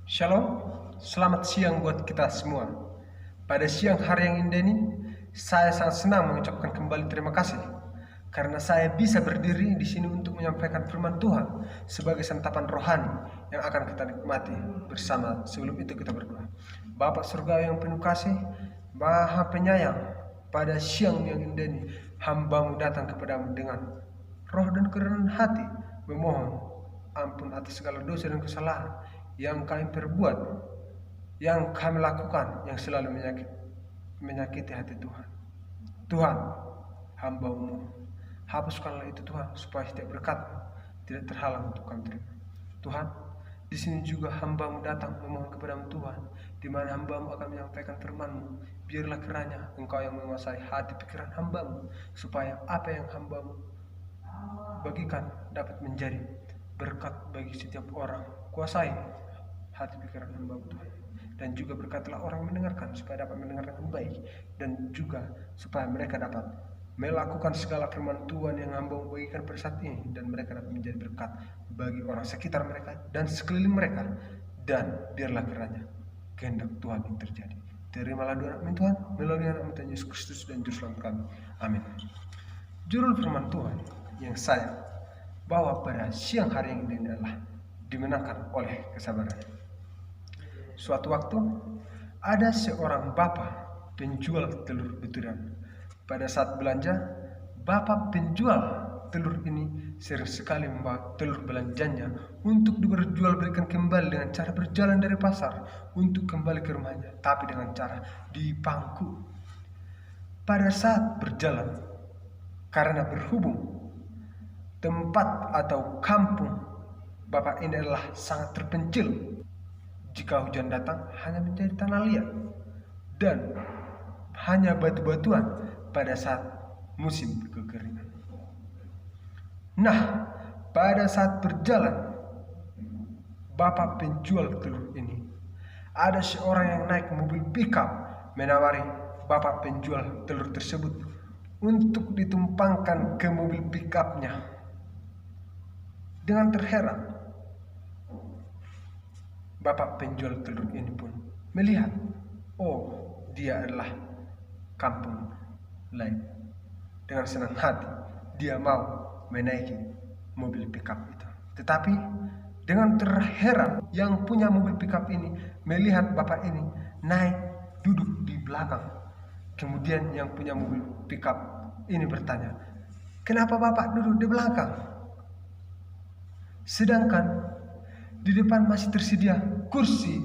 Shalom, selamat siang buat kita semua. Pada siang hari yang indah ini, saya sangat senang mengucapkan kembali terima kasih karena saya bisa berdiri di sini untuk menyampaikan firman Tuhan sebagai santapan rohani yang akan kita nikmati bersama. Sebelum itu kita berdoa. Bapa Surgawi yang penuh kasih, Maha Penyayang, pada siang yang indah ini, hamba-Mu datang kepadamu dengan roh dan kerenan hati, memohon ampun atas segala dosa dan kesalahan yang kami perbuat, yang kami lakukan, yang selalu menyakiti hati Tuhan. Tuhan, hamba-Mu, hapuskanlah itu Tuhan, supaya setiap berkat tidak terhalang untuk kami terima. Tuhan, di sini juga hamba-Mu datang memohon kepada-Mu Tuhan, di mana hamba-Mu akan menyampaikan firman-Mu. Biarlah kiranya Engkau yang menguasai hati pikiran hamba-Mu, supaya apa yang hamba-Mu bagikan dapat menjadi berkat bagi setiap orang. Kuasai hati pikiran hamba-Mu Tuhan, dan juga berkatlah orang mendengarkan supaya dapat mendengar dengan baik, dan juga supaya mereka dapat melakukan segala firman Tuhan yang hamba-Mu bagikan pada saat ini, dan mereka dapat menjadi berkat bagi orang sekitar mereka dan sekeliling mereka. Dan biarlah kiranya kehendak Tuhan yang terjadi. Terimalah doa kami Tuhan melalui nama Tuhan Yesus Kristus dan Juru Selamat kami. Amin. Judul firman Tuhan yang saya bawa pada siang hari ini adalah dimenangkan oleh kesabaran. Suatu waktu ada seorang bapak penjual telur betulan. Pada saat belanja, bapak penjual telur ini sering sekali membawa telur belanjanya untuk diperjualbelikan kembali dengan cara berjalan dari pasar untuk kembali ke rumahnya, tapi dengan cara dipangku. Pada saat berjalan, karena berhubung tempat atau kampung bapak ini adalah sangat terpencil, jika hujan datang hanya menjadi tanah liat dan hanya batu-batuan pada saat musim kekeringan. Nah, pada saat berjalan bapak penjual telur ini, ada seorang yang naik mobil pickup menawari bapak penjual telur tersebut untuk ditumpangkan ke mobil pickupnya. Dengan terheran, bapak penjual telur ini pun melihat, oh, dia adalah kampung lain. Dengan senang hati, dia mau menaiki mobil pickup itu. Tetapi dengan terheran, yang punya mobil pickup ini melihat bapak ini naik duduk di belakang. Kemudian yang punya mobil pickup ini bertanya, kenapa bapak duduk di belakang? Sedangkan di depan masih tersedia kursi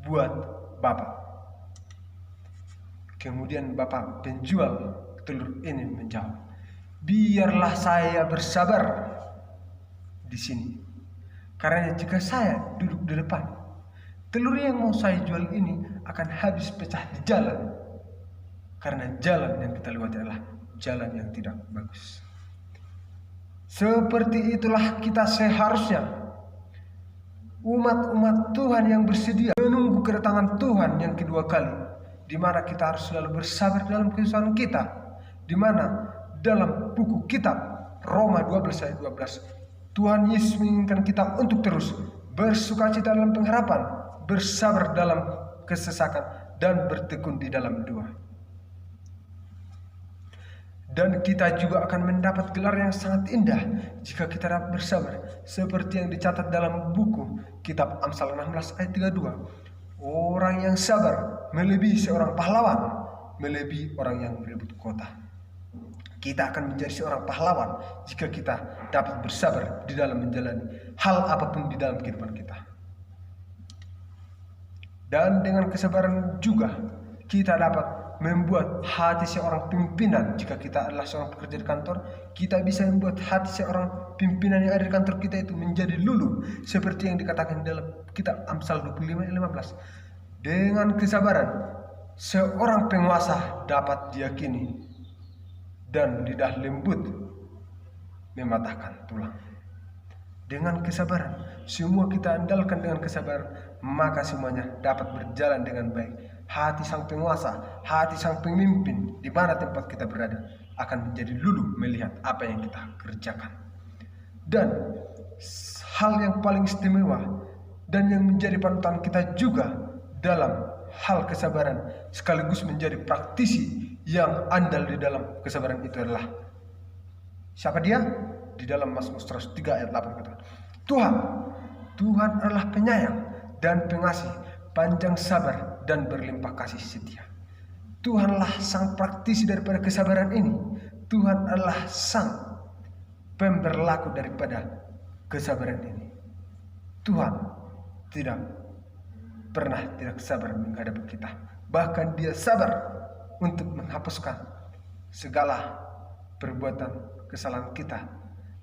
buat bapak. Kemudian bapak penjual telur ini menjawab, biarlah saya bersabar di sini. Karena jika saya duduk di depan, telur yang mau saya jual ini akan habis pecah di jalan. Karena jalan yang kita lewati adalah jalan yang tidak bagus. Seperti itulah kita seharusnya, umat-umat Tuhan yang bersedia menunggu kedatangan Tuhan yang kedua kali, di mana kita harus selalu bersabar dalam kesusahan kita, di mana dalam buku kitab Roma 12 ayat 12, Tuhan Yesus menginginkan kita untuk terus bersukacita dalam pengharapan, bersabar dalam kesesakan, dan bertekun di dalam doa. Dan kita juga akan mendapat gelar yang sangat indah jika kita dapat bersabar, seperti yang dicatat dalam buku kitab Amsal 16 ayat 32. Orang yang sabar melebihi seorang pahlawan, melebihi orang yang berebut kota. Kita akan menjadi seorang pahlawan jika kita dapat bersabar di dalam menjalani hal apapun di dalam kehidupan kita. Dan dengan kesabaran juga kita dapat membuat hati seorang pimpinan. Jika kita adalah seorang pekerja di kantor, kita bisa membuat hati seorang pimpinan yang ada di kantor kita itu menjadi luluh, seperti yang dikatakan dalam kitab Amsal 25 ayat 15. Dengan kesabaran, seorang penguasa dapat diyakini, dan lidah lembut mematahkan tulang. Dengan kesabaran, semua kita andalkan dengan kesabaran, maka semuanya dapat berjalan dengan baik. Hati sang penguasa, hati sang pemimpin di mana tempat kita berada akan menjadi luluh melihat apa yang kita kerjakan. Dan hal yang paling istimewa dan yang menjadi panutan kita juga dalam hal kesabaran, sekaligus menjadi praktisi yang andal di dalam kesabaran itu adalah siapa dia? Di dalam Mazmur 103 ayat 8 kata, Tuhan adalah penyayang dan pengasih, panjang sabar dan berlimpah kasih setia. Tuhanlah sang praktisi daripada kesabaran ini. Tuhan adalah sang pemberlaku daripada kesabaran ini. Tuhan tidak pernah tidak sabar menghadapi kita. Bahkan Dia sabar untuk menghapuskan segala perbuatan kesalahan kita.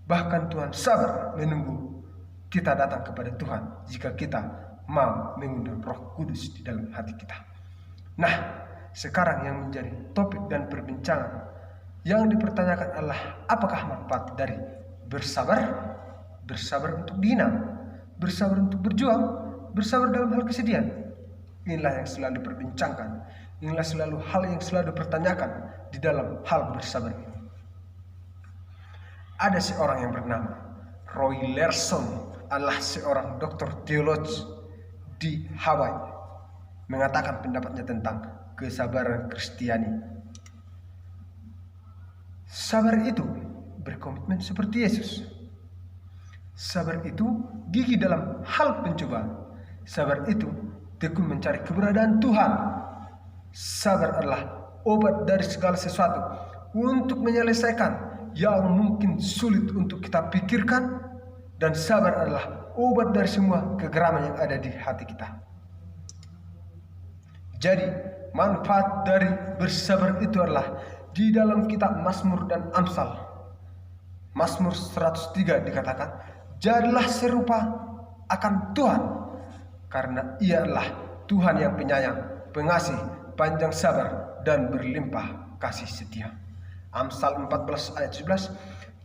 Bahkan Tuhan sabar menunggu kita datang kepada Tuhan jika kita mau mengundang Roh Kudus di dalam hati kita. Nah, sekarang yang menjadi topik dan perbincangan yang dipertanyakan adalah apakah manfaat dari bersabar? Bersabar untuk dihina, bersabar untuk berjuang, bersabar dalam hal kesedihan. Inilah yang selalu diperbincangkan. Inilah selalu hal yang selalu dipertanyakan di dalam hal bersabar ini. Ada seorang yang bernama Roy Larson, adalah seorang dokter teologi di Hawaii, mengatakan pendapatnya tentang kesabaran Kristiani. Sabar itu berkomitmen seperti Yesus. Sabar itu gigih dalam hal pencobaan. Sabar itu tekun mencari keberadaan Tuhan. Sabar adalah obat dari segala sesuatu untuk menyelesaikan yang mungkin sulit untuk kita pikirkan, dan sabar adalah obat dari semua kegeraman yang ada di hati kita. Jadi manfaat dari bersabar itu adalah di dalam kitab Mazmur dan Amsal. Mazmur 103 dikatakan, jadilah serupa akan Tuhan, karena Ia adalah Tuhan yang penyayang, pengasih, panjang sabar, dan berlimpah kasih setia. Amsal 14 ayat 11,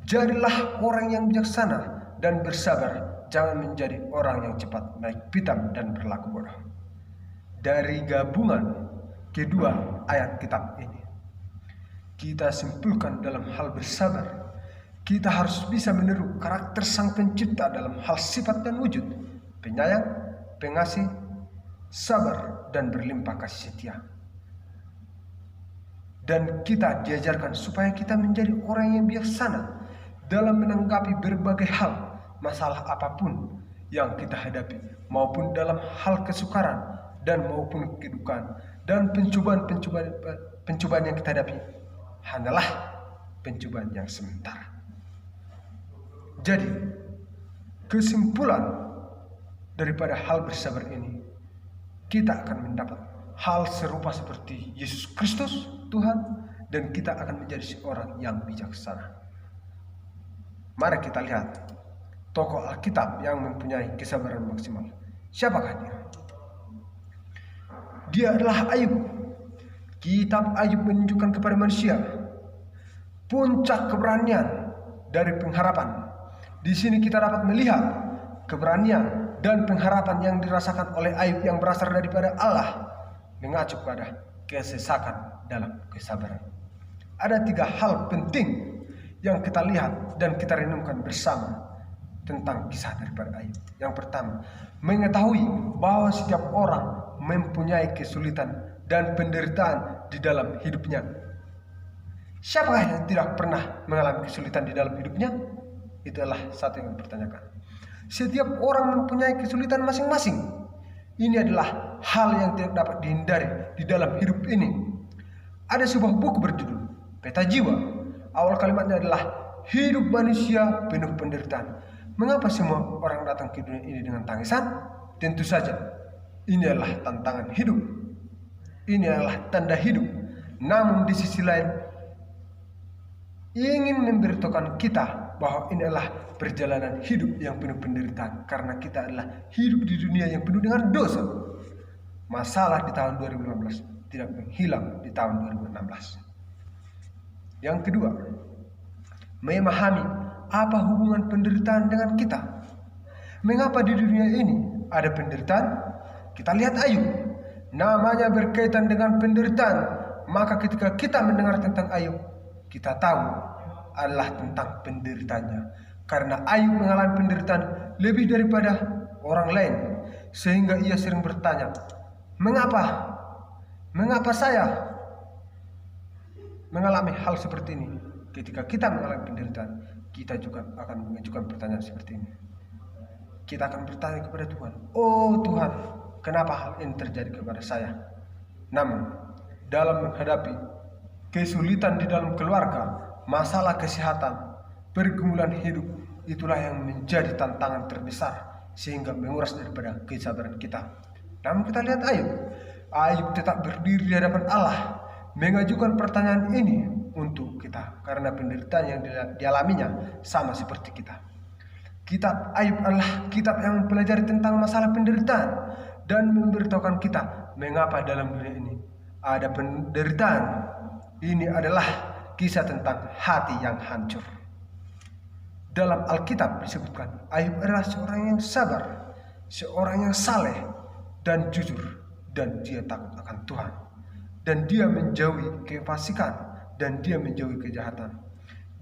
jadilah orang yang bijaksana dan bersabar, jangan menjadi orang yang cepat naik pitam dan berlaku bodoh. Dari gabungan kedua ayat kitab ini, kita simpulkan dalam hal bersabar, kita harus bisa meniru karakter Sang Pencipta dalam hal sifat dan wujud, penyayang, pengasih, sabar, dan berlimpah kasih setia. Dan kita diajarkan supaya kita menjadi orang yang bijaksana dalam menanggapi berbagai hal, masalah apapun yang kita hadapi, maupun dalam hal kesukaran dan maupun kedukaan, dan pencobaan yang kita hadapi hanyalah pencobaan yang sementara. Jadi kesimpulan daripada hal bersabar ini, kita akan mendapat hal serupa seperti Yesus Kristus Tuhan, dan kita akan menjadi seorang yang bijaksana. Mari kita lihat tokoh Alkitab yang mempunyai kesabaran maksimal. Siapakah dia? Dia adalah Ayub. Kitab Ayub menunjukkan kepada manusia puncak keberanian dari pengharapan. Di sini kita dapat melihat keberanian dan pengharapan yang dirasakan oleh Ayub yang berasal daripada Allah, mengacu pada kesesakan dalam kesabaran. Ada 3 hal penting yang kita lihat dan kita renungkan bersama tentang kisah daripada Ayub. Yang pertama, mengetahui bahwa setiap orang mempunyai kesulitan dan penderitaan di dalam hidupnya. Siapa yang tidak pernah mengalami kesulitan di dalam hidupnya? Itulah satu yang dipertanyakan. Setiap orang mempunyai kesulitan masing-masing. Ini adalah hal yang tidak dapat dihindari di dalam hidup ini. Ada sebuah buku berjudul Peta Jiwa. Awal kalimatnya adalah hidup manusia penuh penderitaan. Mengapa semua orang datang ke dunia ini dengan tangisan? Tentu saja ini adalah tantangan hidup. Ini adalah tanda hidup. Namun di sisi lain ingin memberitahukan kita bahwa ini adalah perjalanan hidup yang penuh penderitaan, karena kita adalah hidup di dunia yang penuh dengan dosa. Masalah di tahun 2015 tidak menghilang di tahun 2016. Yang kedua, memahami apa hubungan penderitaan dengan kita. Mengapa di dunia ini ada penderitaan? Kita lihat Ayub, namanya berkaitan dengan penderitaan. Maka ketika kita mendengar tentang Ayub, kita tahu adalah tentang penderitaannya. Karena Ayub mengalami penderitaan lebih daripada orang lain. sehingga ia sering bertanya, mengapa? Mengapa saya mengalami hal seperti ini? Ketika kita mengalami penderitaan, kita juga akan mengajukan pertanyaan seperti ini. Kita akan bertanya kepada Tuhan, oh Tuhan, kenapa hal ini terjadi kepada saya? Namun, dalam menghadapi kesulitan di dalam keluarga, masalah kesehatan, pergumulan hidup, itulah yang menjadi tantangan terbesar sehingga menguras daripada kesabaran kita. Namun kita lihat Ayub tetap berdiri di hadapan Allah, mengajukan pertanyaan ini untuk kita karena penderitaan yang dialaminya sama seperti kita. Kitab Ayub adalah kitab yang mempelajari tentang masalah penderitaan dan memberitahukan kita mengapa dalam dunia ini ada penderitaan. Ini adalah kisah tentang hati yang hancur. Dalam Alkitab disebutkan Ayub adalah seorang yang sabar, seorang yang saleh dan jujur, dan dia takut akan Tuhan, dan dia menjauhi kefasikan, dan dia menjauhi kejahatan,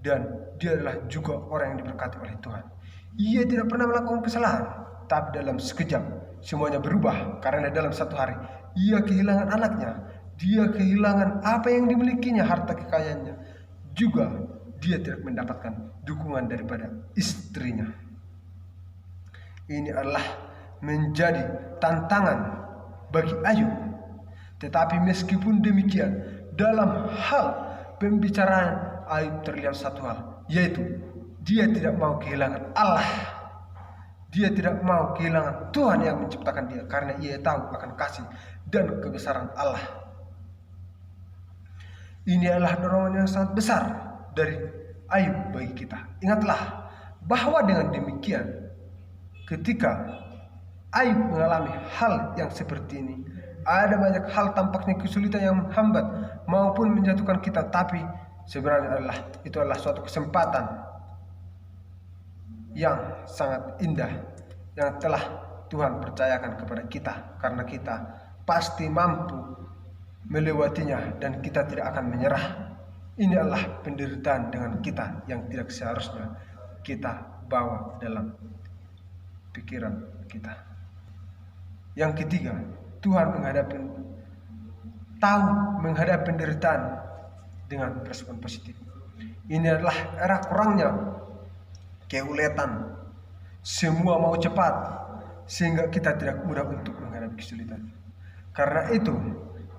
dan dia adalah juga orang yang diberkati oleh Tuhan. Ia tidak pernah melakukan kesalahan, tapi dalam sekejap semuanya berubah karena dalam satu hari ia kehilangan anaknya, dia kehilangan apa yang dimilikinya, harta kekayaannya. Juga dia tidak mendapatkan dukungan daripada istrinya. Ini adalah menjadi tantangan bagi Ayub. Tetapi meskipun demikian, dalam hal pembicaraan Ayub terlihat satu hal, yaitu dia tidak mau kehilangan Allah. Dia tidak mau kehilangan Tuhan yang menciptakan dia, karena ia tahu akan kasih dan kebesaran Allah. Ini adalah dorongan yang sangat besar dari Ayub bagi kita. Ingatlah bahwa dengan demikian, ketika Ayub mengalami hal yang seperti ini, ada banyak hal tampaknya kesulitan yang menghambat maupun menjatuhkan kita, tapi sebenarnya itu adalah suatu kesempatan yang sangat indah yang telah Tuhan percayakan kepada kita, karena kita pasti mampu melewatinya dan kita tidak akan menyerah. Ini adalah penderitaan dengan kita yang tidak seharusnya kita bawa dalam pikiran kita. Yang ketiga, Tuhan tahu menghadapi penderitaan dengan respon positif. Ini adalah era kurangnya keuletan, semua mau cepat, sehingga kita tidak mudah untuk menghadapi kesulitan. Karena itu,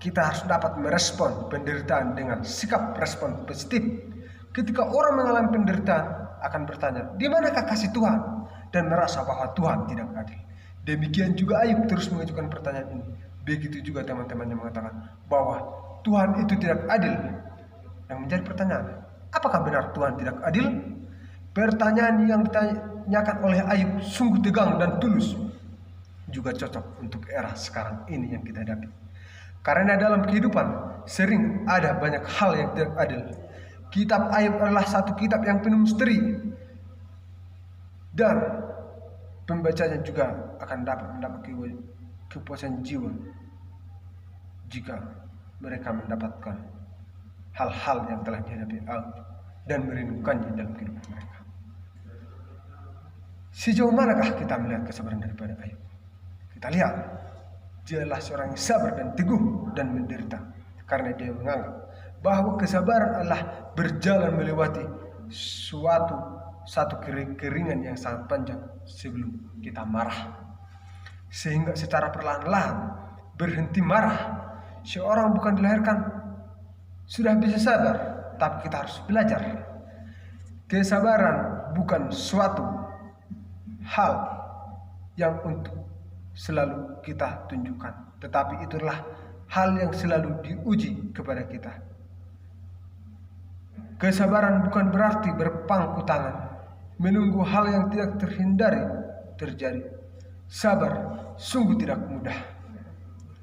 kita harus dapat merespon penderitaan dengan sikap respon positif. Ketika orang mengalami penderitaan, akan bertanya, di manakah kasih Tuhan? Dan merasa bahwa Tuhan tidak adil. Demikian juga Ayub terus mengajukan pertanyaan ini. Begitu juga teman-temannya mengatakan bahwa Tuhan itu tidak adil. Yang menjadi pertanyaan, apakah benar Tuhan tidak adil? Pertanyaan yang ditanyakan oleh Ayub sungguh tegang dan tulus, juga cocok untuk era sekarang ini yang kita hadapi. Karena dalam kehidupan sering ada banyak hal yang tidak adil. Kitab Ayub adalah satu kitab yang penuh misteri, dan pembacanya juga akan dapat mendapat kepuasan jiwa jika mereka mendapatkan hal-hal yang telah dihadapi Ayub dan merindukannya dalam kehidupan mereka. Sejauh manakah kita melihat kesabaran daripada Ayub? Kita lihat, dia adalah seorang yang sabar dan teguh dan menderita, karena dia menganggap bahwa kesabaran adalah berjalan melewati satu keringan yang sangat panjang sebelum kita marah, sehingga secara perlahan-lahan berhenti marah. Seorang bukan dilahirkan sudah bisa sabar, tapi kita harus belajar. Kesabaran bukan suatu hal yang untuk selalu kita tunjukkan, tetapi itulah hal yang selalu diuji kepada kita. Kesabaran bukan berarti berpangku tangan, menunggu hal yang tidak terhindari terjadi. Sabar sungguh tidak mudah.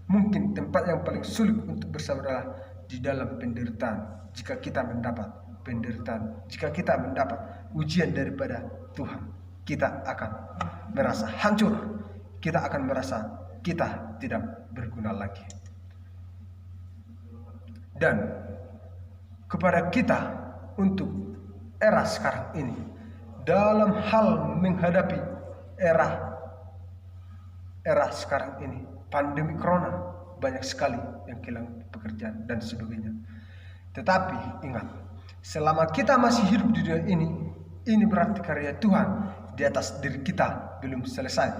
Mungkin tempat yang paling sulit untuk bersabar adalah di dalam penderitaan. Jika kita mendapat penderitaan, jika kita mendapat ujian daripada Tuhan, kita akan merasa hancur. Kita akan merasa kita tidak berguna lagi. Dan kepada kita untuk era sekarang ini, dalam hal menghadapi era era sekarang ini, pandemi corona, banyak sekali yang kehilangan pekerjaan dan sebagainya. Tetapi ingat, selama kita masih hidup di dunia ini berarti karya Tuhan di atas diri kita belum selesai.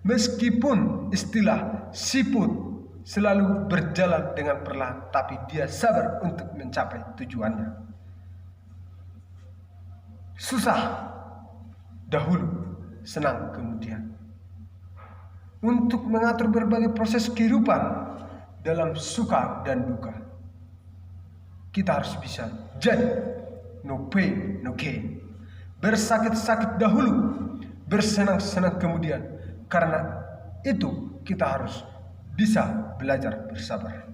Meskipun istilah siput selalu berjalan dengan perlahan, tapi dia sabar untuk mencapai tujuannya. Susah dahulu, senang kemudian. Untuk mengatur berbagai proses kehidupan dalam suka dan duka, kita harus bisa jadi no pain, no gain. Bersakit-sakit dahulu, bersenang-senang kemudian. Karena itu kita harus bisa belajar bersabar.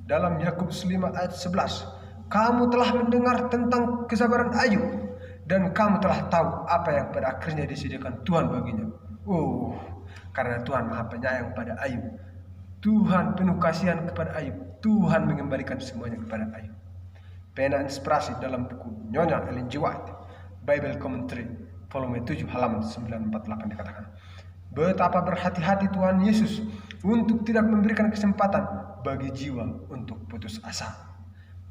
Dalam Yakobus 5 ayat 11, kamu telah mendengar tentang kesabaran Ayub, dan kamu telah tahu apa yang pada akhirnya disediakan Tuhan baginya. Karena Tuhan Maha Penyayang pada Ayub, Tuhan penuh kasihan kepada Ayub, Tuhan mengembalikan semuanya kepada Ayub. Pena inspirasi dalam buku Nyonya Ellen G. White, Bible Commentary, volume 7 halaman 948 dikatakan, betapa berhati-hati Tuhan Yesus untuk tidak memberikan kesempatan bagi jiwa untuk putus asa.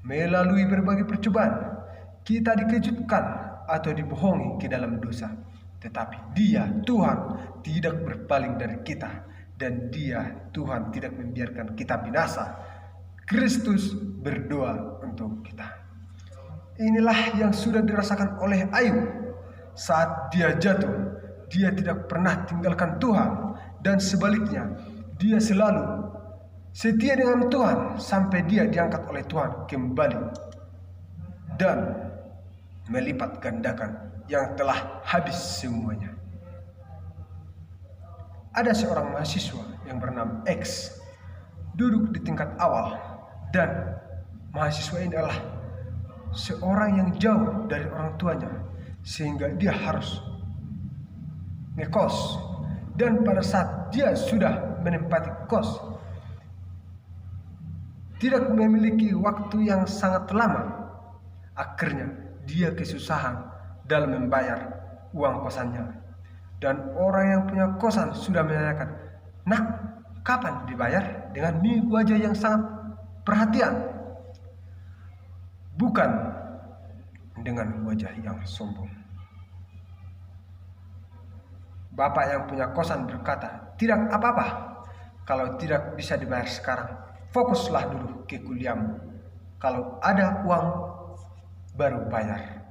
Melalui berbagai percobaan, kita dikejutkan atau dibohongi ke dalam dosa. Tetapi Dia, Tuhan, tidak berpaling dari kita. Dan Dia, Tuhan, tidak membiarkan kita binasa. Kristus berdoa untuk kita. Inilah yang sudah dirasakan oleh Ayub. Saat dia jatuh, dia tidak pernah tinggalkan Tuhan. Dan sebaliknya, dia selalu setia dengan Tuhan sampai dia diangkat oleh Tuhan kembali dan melipat gandakan yang telah habis semuanya. Ada seorang mahasiswa yang bernama X duduk di tingkat awal, dan mahasiswa ini adalah seorang yang jauh dari orang tuanya sehingga dia harus ngekos. Dan pada saat dia sudah menempati kos, tidak memiliki waktu yang sangat lama, akhirnya dia kesusahan dalam membayar uang kosannya. Dan orang yang punya kosan sudah menanyakan, "Nak, kapan dibayar?" Dengan wajah yang sangat perhatian, bukan dengan wajah yang sombong. Bapak yang punya kosan berkata, "Tidak apa-apa kalau tidak bisa dibayar sekarang. Fokuslah dulu ke kuliahmu. Kalau ada uang, baru bayar."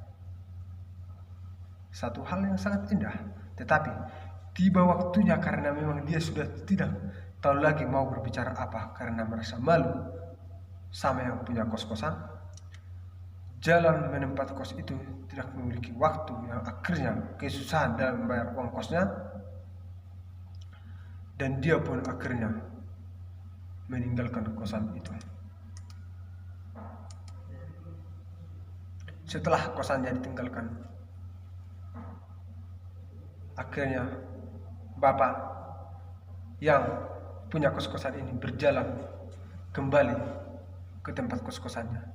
Satu hal yang sangat indah. Tetapi tiba waktunya karena memang dia sudah tidak tahu lagi mau berbicara apa karena merasa malu sama yang punya kos-kosan. Jalan menempati kos itu tidak memiliki waktu, yang akhirnya kesusahan dalam membayar uang kosnya. Dan dia pun akhirnya meninggalkan kosan itu. Setelah kosannya ditinggalkan, akhirnya bapak yang punya kos-kosan ini berjalan kembali ke tempat kos-kosannya.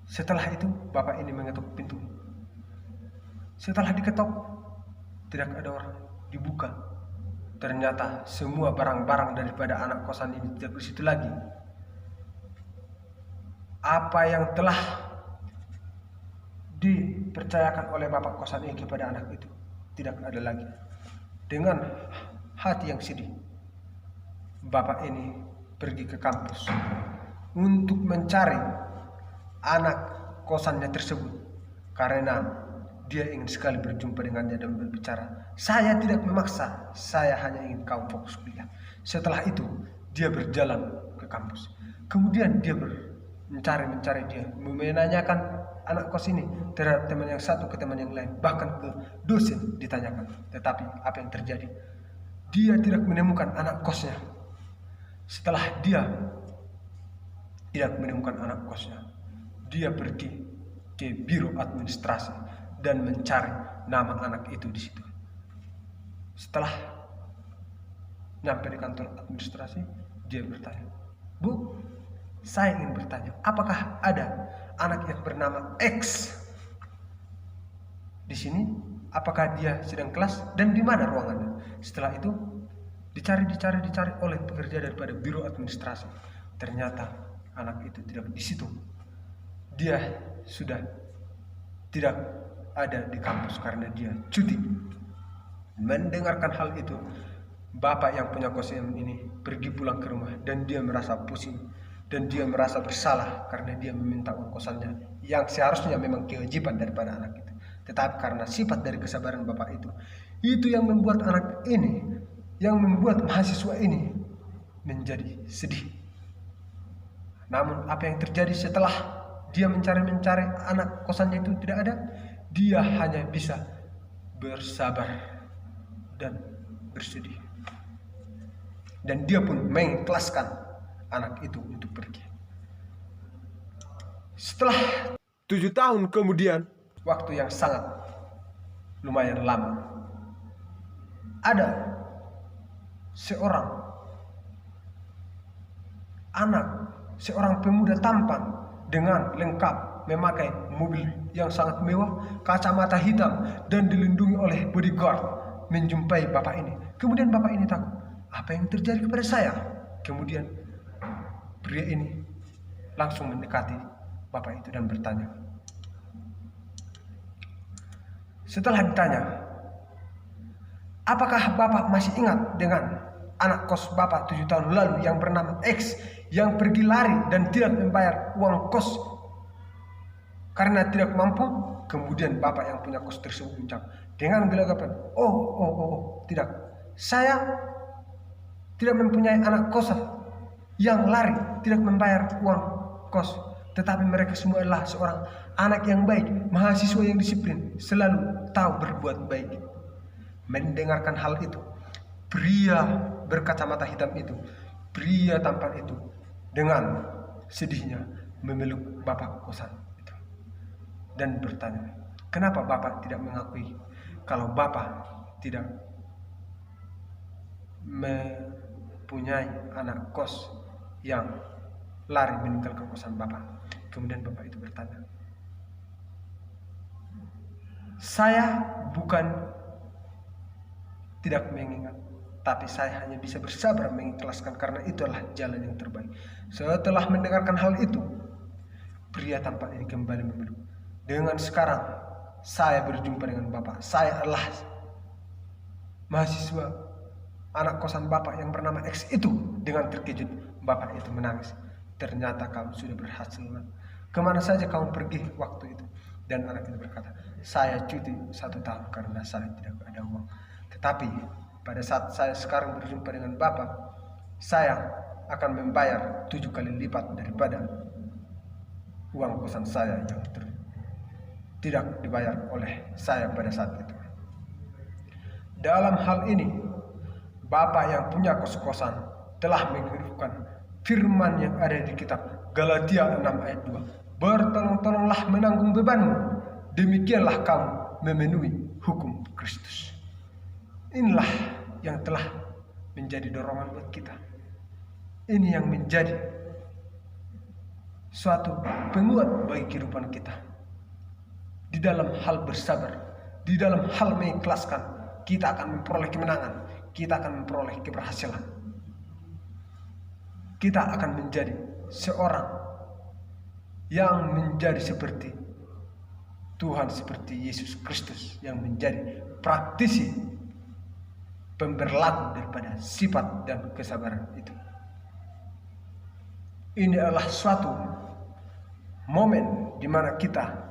Setelah itu bapak ini mengetuk pintu. Setelah diketok, tidak ada orang. Dibuka, ternyata semua barang-barang daripada anak kosan ini tidak di situ lagi. Apa yang telah dipercayakan oleh bapak kosan ini kepada anak itu tidak ada lagi. Dengan hati yang sedih, bapak ini pergi ke kampus untuk mencari anak kosannya tersebut, karena dia ingin sekali berjumpa dengannya dan berbicara. "Saya tidak memaksa, saya hanya ingin kau fokus kuliah." Setelah itu dia berjalan ke kampus. Kemudian dia mencari dia, menanyakan anak kos ini terhadap teman yang satu ke teman yang lain, bahkan ke dosen ditanyakan. Tetapi apa yang terjadi? Dia tidak menemukan anak kosnya. Setelah dia tidak menemukan anak kosnya, dia pergi ke biro administrasi dan mencari nama anak itu di situ. Setelah nyampe di kantor administrasi, dia bertanya, "Bu, saya ingin bertanya, apakah ada anak yang bernama X di sini? Apakah dia sedang kelas dan di mana ruangannya?" Setelah itu Dicari oleh pekerja daripada biro administrasi. Ternyata anak itu tidak di situ. Dia sudah tidak ada di kampus karena dia cuti. Mendengarkan hal itu, bapak yang punya kos ini pergi pulang ke rumah dan dia merasa pusing dan dia merasa bersalah karena dia meminta uang kosannya yang seharusnya memang kewajiban daripada anak itu. Tetapi karena sifat dari kesabaran bapak itu yang membuat anak ini, yang membuat mahasiswa ini menjadi sedih. Namun apa yang terjadi setelah dia mencari anak kosannya itu tidak ada, dia hanya bisa bersabar dan bersedih. Dan dia pun mengikhlaskan anak itu untuk pergi. Setelah 7 tahun kemudian, waktu yang sangat lumayan lama, ada seorang pemuda tampan dengan lengkap memakai mobil yang sangat mewah, kacamata hitam dan dilindungi oleh bodyguard menjumpai bapak ini. Kemudian bapak ini takut, apa yang terjadi kepada saya? Kemudian pria ini langsung mendekati bapak itu dan bertanya. Setelah ditanya, apakah bapak masih ingat dengan anak kos bapak 7 tahun lalu yang bernama X yang pergi lari dan tidak membayar uang kos karena tidak mampu? Kemudian bapak yang punya kos tersebut menjawab dengan gelagapan, oh, tidak. Saya tidak mempunyai anak kos yang lari tidak membayar uang kos, tetapi mereka semua adalah seorang anak yang baik, mahasiswa yang disiplin, selalu tahu berbuat baik. Mendengarkan hal itu, pria berkacamata hitam itu, pria tampan itu dengan sedihnya memeluk bapak kosan itu dan bertanya, kenapa bapak tidak mengakui kalau bapak tidak mempunyai anak kos yang lari meninggalkan kosan bapak? Kemudian bapak itu bertanya, saya bukan tidak mengingat, tapi saya hanya bisa bersabar mengikhlaskan karena itulah jalan yang terbaik. Setelah mendengarkan hal itu, pria tampan ini kembali memeluk. Dengan sekarang saya berjumpa dengan bapak. Saya adalah mahasiswa anak kosan bapak yang bernama X itu. Dengan terkejut bapak itu menangis. Ternyata kamu sudah berhasil. Kemana saja kamu pergi waktu itu? Dan anak itu berkata, saya cuti 1 tahun karena saya tidak ada uang. Tetapi pada saat saya sekarang berjumpa dengan bapak, saya akan membayar 7 kali lipat daripada uang kosan saya yang tidak dibayar oleh saya pada saat itu. Dalam hal ini, bapak yang punya kos-kosan telah menghiraukan firman yang ada di kitab Galatia 6 ayat 2. Bertolong-tolonglah menanggung bebanmu, demikianlah kamu memenuhi hukum Kristus. Inilah yang telah menjadi dorongan buat kita. Ini yang menjadi suatu penguat bagi kehidupan kita. Di dalam hal bersabar, di dalam hal mengikhlaskan, kita akan memperoleh kemenangan, kita akan memperoleh keberhasilan. Kita akan menjadi seorang yang menjadi seperti Tuhan, seperti Yesus Kristus yang menjadi praktisi pemberlaku daripada sifat dan kesabaran itu. Ini adalah suatu momen di mana kita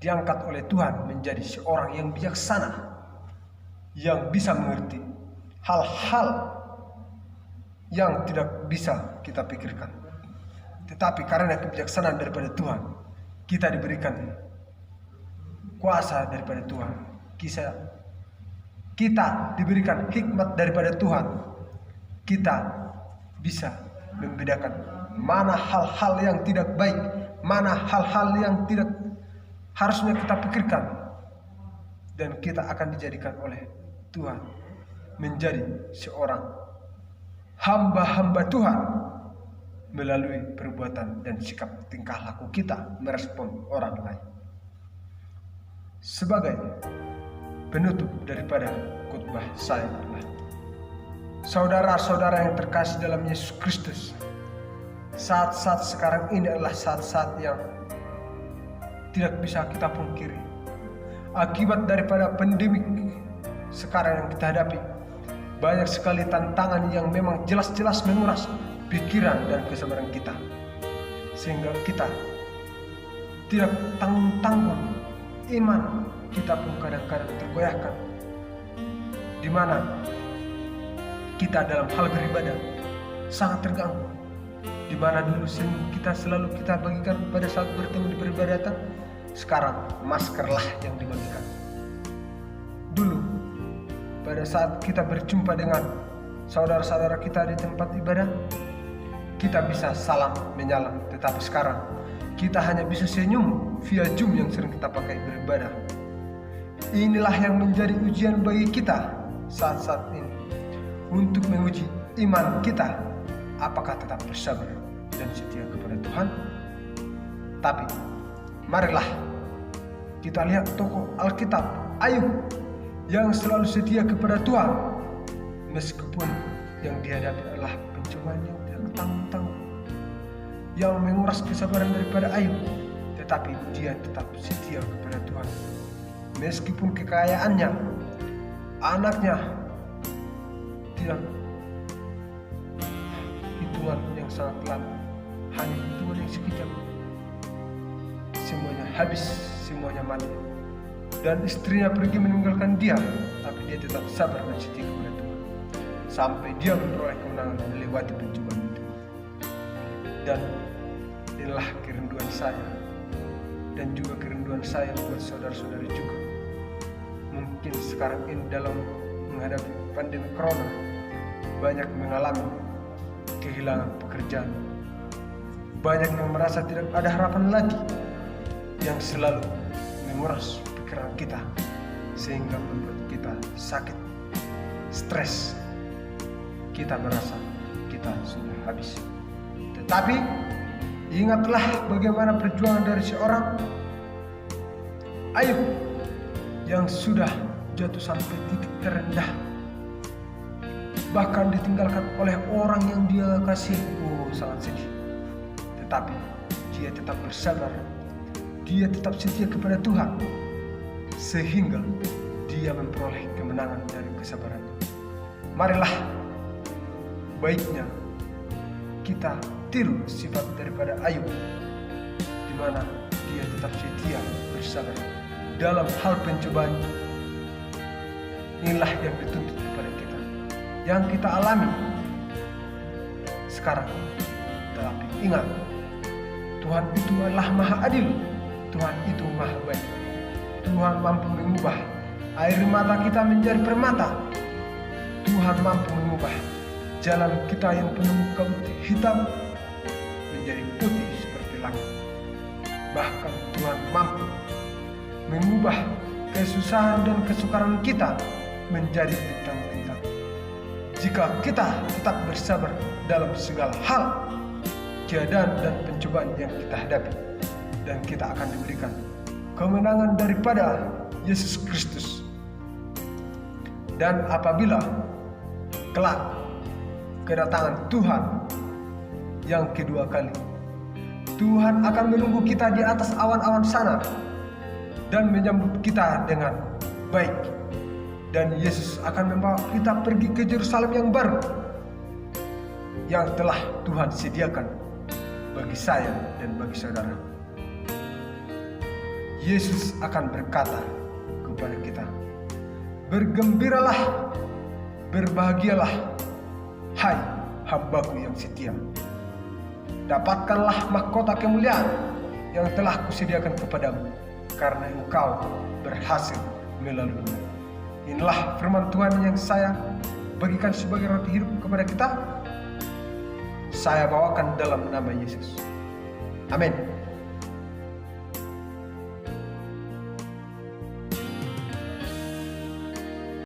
diangkat oleh Tuhan menjadi seorang yang bijaksana, yang bisa mengerti hal-hal yang tidak bisa kita pikirkan. Tetapi karena kebijaksanaan daripada Tuhan, kita diberikan kuasa daripada Tuhan. Kita diberikan hikmat daripada Tuhan. Kita bisa membedakan mana hal-hal yang tidak baik, mana hal-hal yang tidak harusnya kita pikirkan. Dan kita akan dijadikan oleh Tuhan menjadi seorang hamba-hamba Tuhan melalui perbuatan dan sikap tingkah laku kita merespon orang lain. Sebagai penutup daripada khotbah saya adalah Saudara-saudara yang terkasih dalam Yesus Kristus, saat-saat sekarang ini adalah saat-saat yang tidak bisa kita pungkiri. Akibat daripada pandemi sekarang yang kita hadapi, banyak sekali tantangan yang memang jelas-jelas menguras pikiran dan kesabaran kita, sehingga kita tidak tanggung-tanggung. Iman kita pun kadang-kadang tergoyahkan, di mana kita dalam hal beribadah sangat terganggu, di mana dulu kita selalu bagikan pada saat bertemu di peribadatan, sekarang maskerlah yang dibagikan. Dulu pada saat kita berjumpa dengan saudara-saudara kita di tempat ibadah, kita bisa salam menyalam, tetapi sekarang kita hanya bisa senyum via Zoom yang sering kita pakai beribadah. Inilah yang menjadi ujian bagi kita saat-saat ini, untuk menguji iman kita, apakah tetap bersabar dan setia kepada Tuhan. Tapi marilah kita lihat tokoh Alkitab Ayub yang selalu setia kepada Tuhan, meskipun yang dihadapi adalah pencobaan yang tidak tanggung-tanggung, yang menguras kesabaran daripada Ayub, tetapi dia tetap setia kepada Tuhan. Meskipun kekayaannya, anaknya tidak hitungan yang sangat lama, hanya hitungan yang sekejap, semuanya habis, semuanya mati, dan istrinya pergi meninggalkan dia, tapi dia tetap sabar dan setia kepada Tuhan sampai dia memperoleh kemenangan melewati pencobaan itu. Dan inilah kerinduan saya dan juga kerinduan saya buat saudara-saudari juga. Mungkin sekarang ini dalam menghadapi pandemi corona, banyak mengalami kehilangan pekerjaan, banyak yang merasa tidak ada harapan lagi, yang selalu menguras pikiran kita sehingga membuat kita sakit, stres. Kita merasa kita sudah habis. Tetapi ingatlah bagaimana perjuangan dari seorang Ayub yang sudah jatuh sampai titik terendah, bahkan ditinggalkan oleh orang yang dia kasih. Sangat sedih. Tetapi dia tetap bersabar, dia tetap setia kepada Tuhan, sehingga dia memperoleh kemenangan dari kesabarannya. Marilah baiknya kita tiru sifat daripada Ayub, di mana dia tetap setia bersabar dalam hal pencobaan. Inilah yang dituntut kepada kita, yang kita alami sekarang. Tetapi ingat, Tuhan itu adalah maha adil, Tuhan itu maha baik. Tuhan mampu mengubah air mata kita menjadi permata. Tuhan mampu mengubah jalan kita yang penuh kabut hitam menjadi putih seperti langit. Bahkan Tuhan mampu mengubah kesusahan dan kesukaran kita menjadi bintang-bintang, jika kita tetap bersabar dalam segala hal, keadaan dan pencobaan yang kita hadapi. Dan kita akan diberikan kemenangan daripada Yesus Kristus. Dan apabila kelak kedatangan Tuhan yang kedua kali, Tuhan akan menunggu kita di atas awan-awan sana dan menyambut kita dengan baik. Dan Yesus akan membawa kita pergi ke Yerusalem yang baru, yang telah Tuhan sediakan bagi saya dan bagi saudara. Yesus akan berkata kepada kita, "Bergembiralah, berbahagialah, hai hambaku yang setia. Dapatkanlah mahkota kemuliaan yang telah kusediakan kepadamu, karena engkau berhasil melaluinya." Inilah firman Tuhan yang saya bagikan sebagai roti hidup kepada kita. Saya bawakan dalam nama Yesus. Amin.